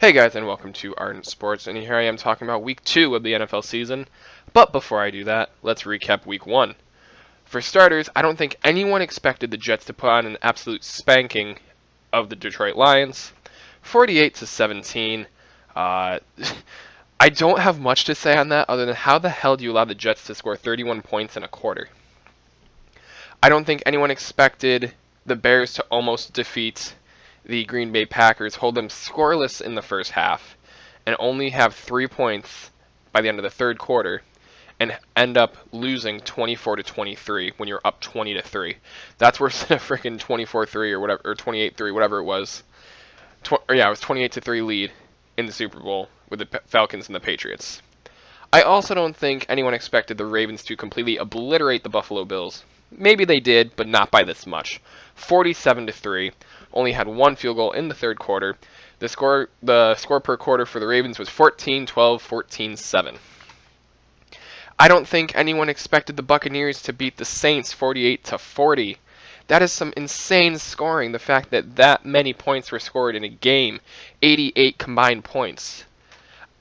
Hey guys, and welcome to Ardent Sports, and here I am talking about Week 2 of the NFL season. But before I do that, let's recap Week 1. For starters, I don't think anyone expected the Jets to put on an absolute spanking of the Detroit Lions, 48-17. I don't have much to say on that other than how the hell do you allow the Jets to score 31 points in a quarter? I don't think anyone expected the Bears to almost defeat the Green Bay Packers, hold them scoreless in the first half, and only have 3 points by the end of the third quarter, and end up losing 24-23 when you're up 20-3. That's worse than a freaking 24-3 or whatever, or 28-3, whatever it was. It was 28-3 lead in the Super Bowl with the Falcons and the Patriots. I also don't think anyone expected the Ravens to completely obliterate the Buffalo Bills. Maybe they did, but not by this much. 47-3. Only had one field goal in the third quarter. The score per quarter for the Ravens was 14-12, 14-7. I don't think anyone expected the Buccaneers to beat the Saints 48-40. That is some insane scoring, the fact that that many points were scored in a game, 88 combined points.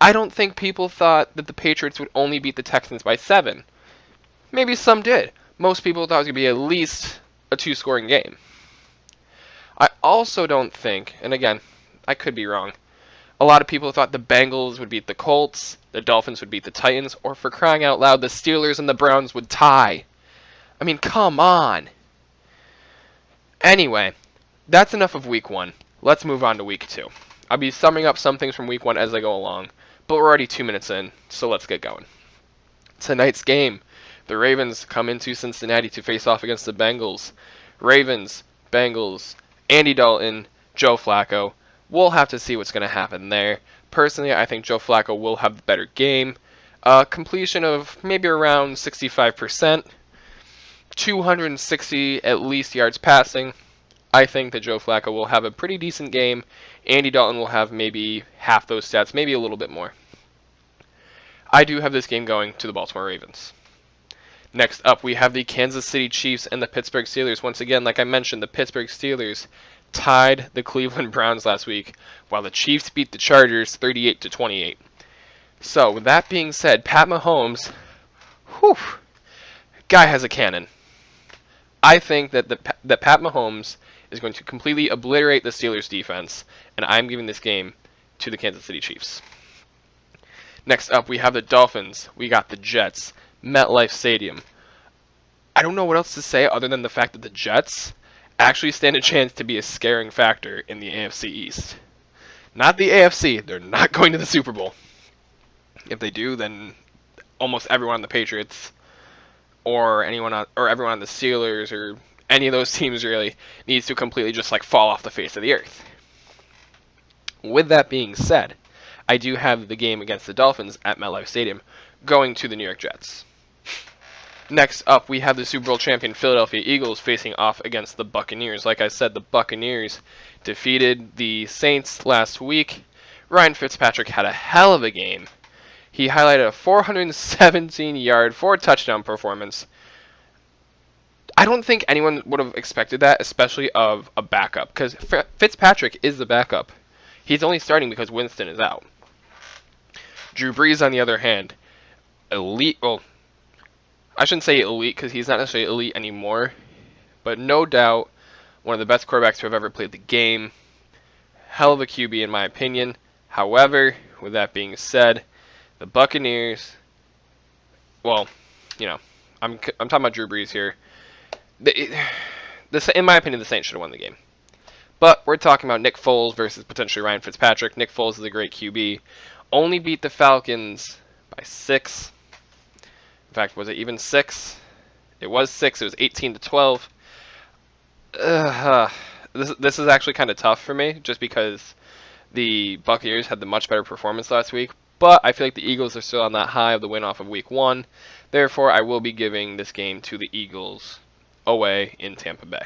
I don't think people thought that the Patriots would only beat the Texans by 7. Maybe some did. Most people thought it was going to be at least a 2-scoring game. I also don't think, and again, I could be wrong, a lot of people thought the Bengals would beat the Colts, the Dolphins would beat the Titans, or for crying out loud, the Steelers and the Browns would tie. I mean, come on. Anyway, that's enough of Week 1. Let's move on to Week 2. I'll be summing up some things from Week 1 as I go along, but we're already 2 minutes in, so let's get going. Tonight's game, the Ravens come into Cincinnati to face off against the Bengals. Ravens, Bengals, Andy Dalton, Joe Flacco. We'll have to see what's going to happen there. Personally, I think Joe Flacco will have the better game. Completion of maybe around 65%. 260 at least yards passing. I think that Joe Flacco will have a pretty decent game. Andy Dalton will have maybe half those stats, maybe a little bit more. I do have this game going to the Baltimore Ravens. Next up, we have the Kansas City Chiefs and the Pittsburgh Steelers. Once again, like I mentioned, the Pittsburgh Steelers tied the Cleveland Browns last week, while the Chiefs beat the Chargers 38-28. So, with that being said, Pat Mahomes, guy has a cannon. I think that that Pat Mahomes is going to completely obliterate the Steelers defense, and I'm giving this game to the Kansas City Chiefs. Next up, we have the Dolphins. We got the Jets. MetLife Stadium. I don't know what else to say other than the fact that the Jets actually stand a chance to be a scaring factor in the AFC East. Not the AFC. They're not going to the Super Bowl. If they do, then almost everyone on the Patriots or everyone on the Steelers or any of those teams really needs to completely just fall off the face of the earth. With that being said, I do have the game against the Dolphins at MetLife Stadium going to the New York Jets. Next up, we have the Super Bowl champion Philadelphia Eagles facing off against the Buccaneers. Like I said, the Buccaneers defeated the Saints last week. Ryan Fitzpatrick had a hell of a game. He highlighted a 417-yard, 4-touchdown performance. I don't think anyone would have expected that, especially of a backup, because Fitzpatrick is the backup. He's only starting because Winston is out. Drew Brees, on the other hand, elite. Well, I shouldn't say elite because he's not necessarily elite anymore, but no doubt one of the best quarterbacks to have ever played the game. Hell of a QB in my opinion. However, with that being said, the Buccaneers. Well, I'm talking about Drew Brees here. In my opinion, the Saints should have won the game. But we're talking about Nick Foles versus potentially Ryan Fitzpatrick. Nick Foles is a great QB. Only beat the Falcons by 6. In fact, was it even 6? It was 6. It was 18-12. This is actually kind of tough for me, just because the Buccaneers had the much better performance last week. But I feel like the Eagles are still on that high of the win off of Week 1. Therefore, I will be giving this game to the Eagles away in Tampa Bay.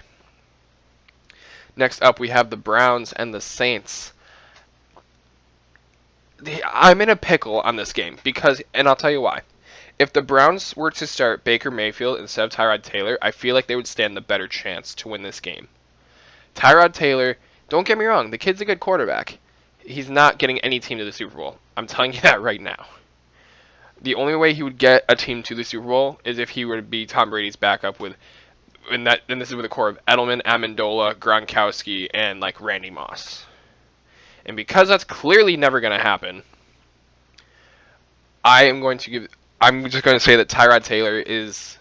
Next up, we have the Browns and the Saints. I'm in a pickle on this game because, and I'll tell you why. If the Browns were to start Baker Mayfield instead of Tyrod Taylor, I feel like they would stand the better chance to win this game. Tyrod Taylor, don't get me wrong, the kid's a good quarterback. He's not getting any team to the Super Bowl. I'm telling you that right now. The only way he would get a team to the Super Bowl is if he were to be Tom Brady's backup with, and this is with a core of Edelman, Amendola, Gronkowski, and like Randy Moss. And because that's clearly never going to happen, I'm just going to say that Tyrod Taylor is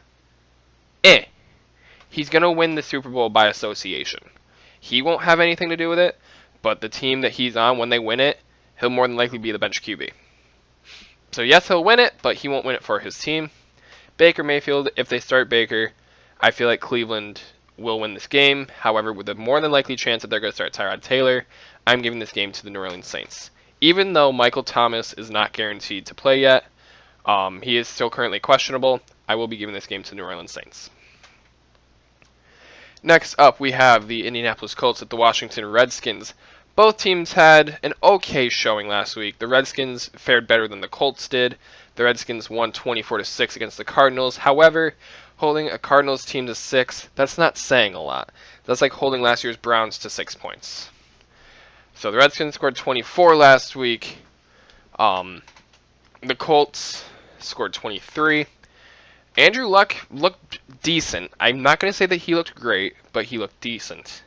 He's going to win the Super Bowl by association. He won't have anything to do with it, but the team that he's on, when they win it, he'll more than likely be the bench QB. So yes, he'll win it, but he won't win it for his team. Baker Mayfield, if they start Baker, I feel like Cleveland will win this game. However, with a more than likely chance that they're going to start Tyrod Taylor, I'm giving this game to the New Orleans Saints. Even though Michael Thomas is not guaranteed to play yet, he is still currently questionable, I will be giving this game to the New Orleans Saints. Next up, we have the Indianapolis Colts at the Washington Redskins. Both teams had an okay showing last week. The Redskins fared better than the Colts did. The Redskins won 24-6 against the Cardinals. However, holding a Cardinals team to 6, that's not saying a lot. That's like holding last year's Browns to 6 points. So the Redskins scored 24 last week. The Colts scored 23. Andrew Luck looked decent. I'm not going to say that he looked great, but he looked decent.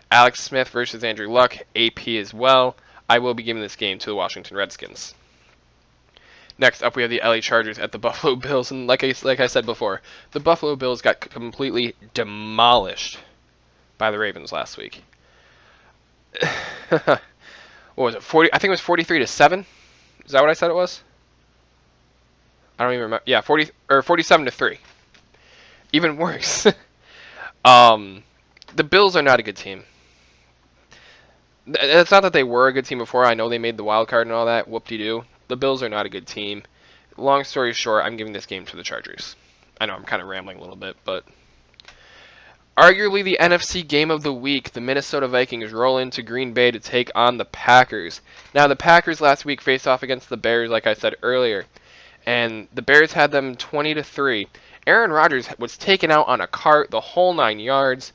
Alex Smith versus Andrew Luck, AP as well. I will be giving this game to the Washington Redskins. Next up, we have the LA Chargers at the Buffalo Bills, and like I said before, the Buffalo Bills got completely demolished by the Ravens last week. What was it? 40? I think it was 43-7. Is that what I said it was? I don't even remember. Yeah, 47-3. Even worse. The Bills are not a good team. It's not that they were a good team before. I know they made the wild card and all that. Whoop-de-doo. The Bills are not a good team. Long story short, I'm giving this game to the Chargers. I know I'm kind of rambling a little bit, but arguably the NFC game of the week, the Minnesota Vikings roll into Green Bay to take on the Packers. Now, the Packers last week faced off against the Bears, like I said earlier, and the Bears had them 20-3. Aaron Rodgers was taken out on a cart the whole 9 yards,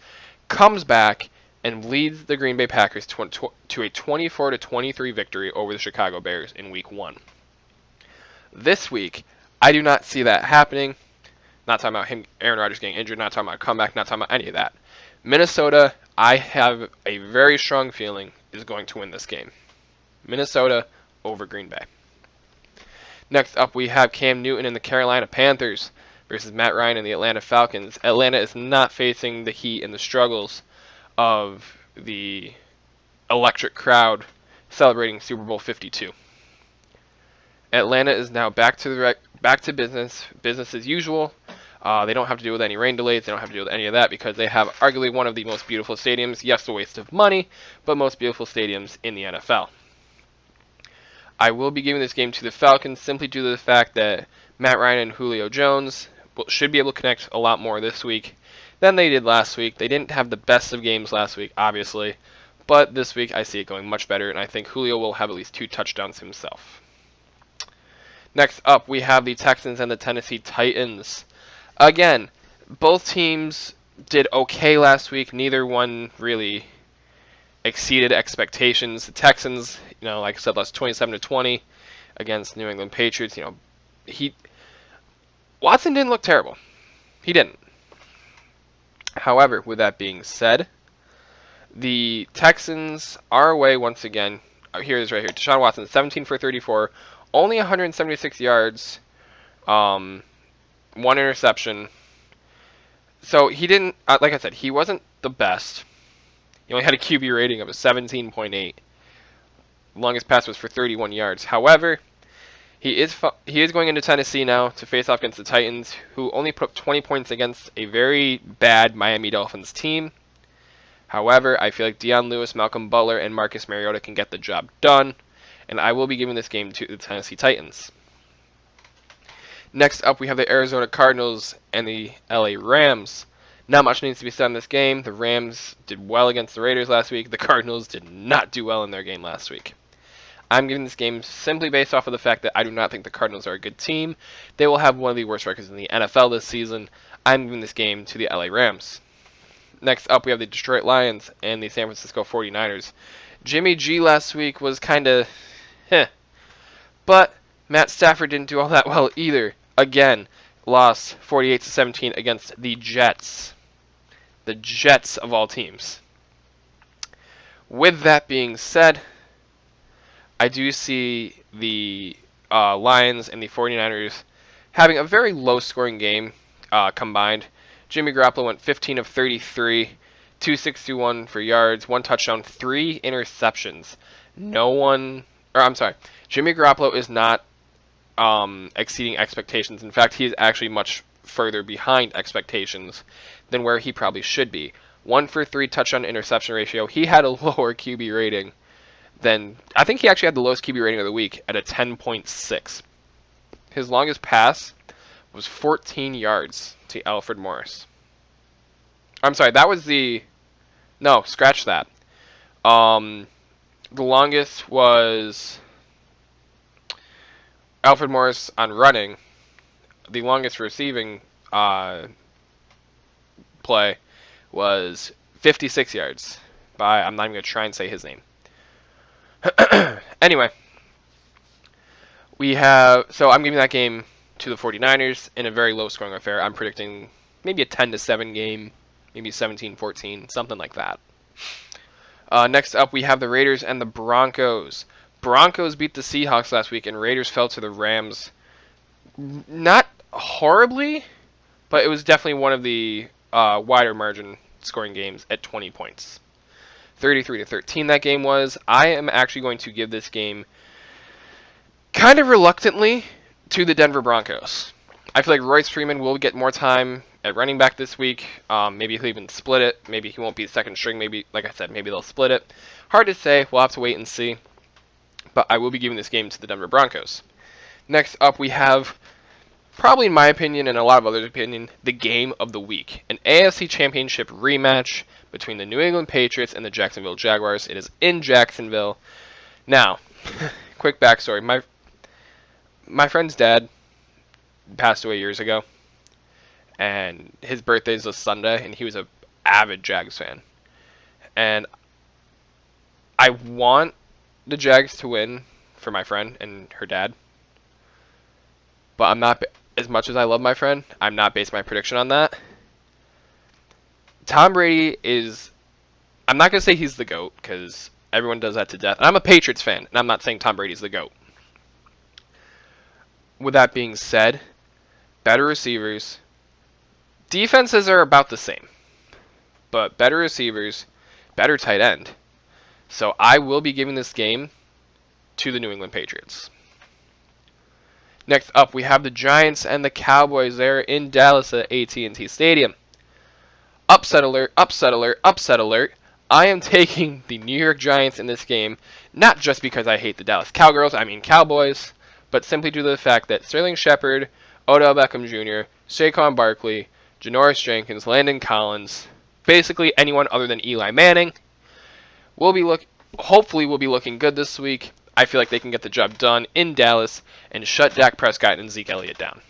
comes back, and leads the Green Bay Packers to a 24-23 victory over the Chicago Bears in Week 1. This week, I do not see that happening. Not talking about Aaron Rodgers getting injured, not talking about a comeback, not talking about any of that. Minnesota, I have a very strong feeling, is going to win this game. Minnesota over Green Bay. Next up, we have Cam Newton and the Carolina Panthers versus Matt Ryan and the Atlanta Falcons. Atlanta is not facing the heat and the struggles of the electric crowd celebrating Super Bowl 52. Atlanta is now back to business as usual. They don't have to deal with any rain delays. They don't have to deal with any of that because they have arguably one of the most beautiful stadiums. Yes, a waste of money, but most beautiful stadiums in the NFL. I will be giving this game to the Falcons simply due to the fact that Matt Ryan and Julio Jones should be able to connect a lot more this week than they did last week. They didn't have the best of games last week, obviously, but this week I see it going much better, and I think Julio will have at least 2 touchdowns himself. Next up, we have the Texans and the Tennessee Titans. Again, both teams did okay last week. Neither one really exceeded expectations. The Texans, like I said, lost 27-20 against New England Patriots. Watson didn't look terrible. He didn't. However, with that being said, the Texans are away once again. Here it is right here. Deshaun Watson, 17 for 34, only 176 yards, 1 interception. So he didn't, like I said, he wasn't the best. He only had a QB rating of a 17.8. Longest pass was for 31 yards. However, he is going into Tennessee now to face off against the Titans, who only put up 20 points against a very bad Miami Dolphins team. However, I feel like Deion Lewis, Malcolm Butler, and Marcus Mariota can get the job done, and I will be giving this game to the Tennessee Titans. Next up, we have the Arizona Cardinals and the LA Rams. Not much needs to be said in this game. The Rams did well against the Raiders last week. The Cardinals did not do well in their game last week. I'm giving this game simply based off of the fact that I do not think the Cardinals are a good team. They will have one of the worst records in the NFL this season. I'm giving this game to the LA Rams. Next up, we have the Detroit Lions and the San Francisco 49ers. Jimmy G last week was kind of heh. But Matt Stafford didn't do all that well either. Again, lost 48-17 against the Jets. The Jets of all teams. With that being said, I do see the Lions and the 49ers having a very low-scoring game combined. Jimmy Garoppolo went 15 of 33, 261 for yards, 1 touchdown, 3 interceptions. Jimmy Garoppolo is not exceeding expectations. In fact, he is actually much further behind expectations than where he probably should be. 1 for 3 touchdown interception ratio. He had a lower QB rating than, I think he actually had the lowest QB rating of the week at a 10.6. His longest pass was 14 yards to Alfred Morris. I'm sorry, that was no, scratch that. The longest was Alfred Morris on running. The longest receiving play was 56 yards by, I'm not even going to try and say his name. Anyway, so I'm giving that game to the 49ers in a very low scoring affair. I'm predicting maybe a 10-7 game, maybe 17-14, something like that. Next up, we have the Raiders and the Broncos. Broncos beat the Seahawks last week, and Raiders fell to the Rams. Not horribly, but it was definitely one of the wider margin scoring games at 20 points. 33-13 that game was. I am actually going to give this game kind of reluctantly to the Denver Broncos. I feel like Royce Freeman will get more time at running back this week. Maybe he'll even split it. Maybe he won't be second string. Maybe, like I said, maybe they'll split it. Hard to say. We'll have to wait and see. But I will be giving this game to the Denver Broncos. Next up, we have, probably in my opinion and a lot of others' opinion, the game of the week. An AFC Championship rematch between the New England Patriots and the Jacksonville Jaguars. It is in Jacksonville. Now, quick backstory. My friend's dad passed away years ago, and his birthday is this Sunday, and he was an avid Jags fan. And I want the Jags to win for my friend and her dad, but I'm not, as much as I love my friend, I'm not basing my prediction on that. Tom Brady is, I'm not going to say he's the GOAT, because everyone does that to death. And I'm a Patriots fan, and I'm not saying Tom Brady's the GOAT. With that being said, better receivers. Defenses are about the same, but better receivers, better tight end. So I will be giving this game to the New England Patriots. Next up, we have the Giants and the Cowboys there in Dallas at AT&T Stadium. Upset alert, upset alert, upset alert. I am taking the New York Giants in this game, not just because I hate the Dallas Cowboys, but simply due to the fact that Sterling Shepard, Odell Beckham Jr., Saquon Barkley, Janoris Jenkins, Landon Collins, basically anyone other than Eli Manning, hopefully will be looking good this week. I feel like they can get the job done in Dallas and shut Dak Prescott and Zeke Elliott down.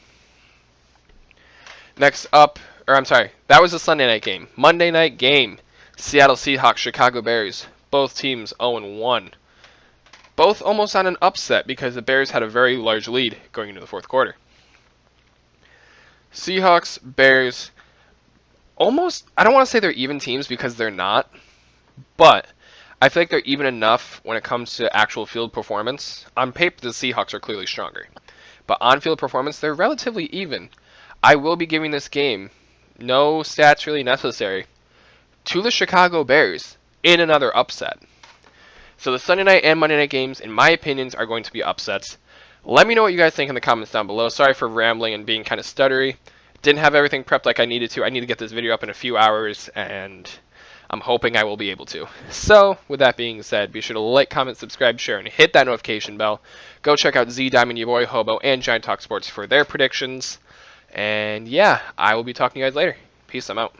Next up, that was the Sunday night game. Monday night game, Seattle Seahawks, Chicago Bears. Both teams 0-1. Both almost on an upset because the Bears had a very large lead going into the fourth quarter. Seahawks, Bears, almost, I don't want to say they're even teams because they're not, but I feel like they're even enough when it comes to actual field performance. On paper, the Seahawks are clearly stronger, but on field performance, they're relatively even. I will be giving this game, no stats really necessary, to the Chicago Bears in another upset. So the Sunday night and Monday night games, in my opinions, are going to be upsets. Let me know what you guys think in the comments down below. Sorry for rambling and being kind of stuttery. Didn't have everything prepped like I needed to. I need to get this video up in a few hours, and I'm hoping I will be able to. So, with that being said, be sure to like, comment, subscribe, share, and hit that notification bell. Go check out Z Diamond, your boy Hobo, and Giant Talk Sports for their predictions. And yeah, I will be talking to you guys later. Peace, I'm out.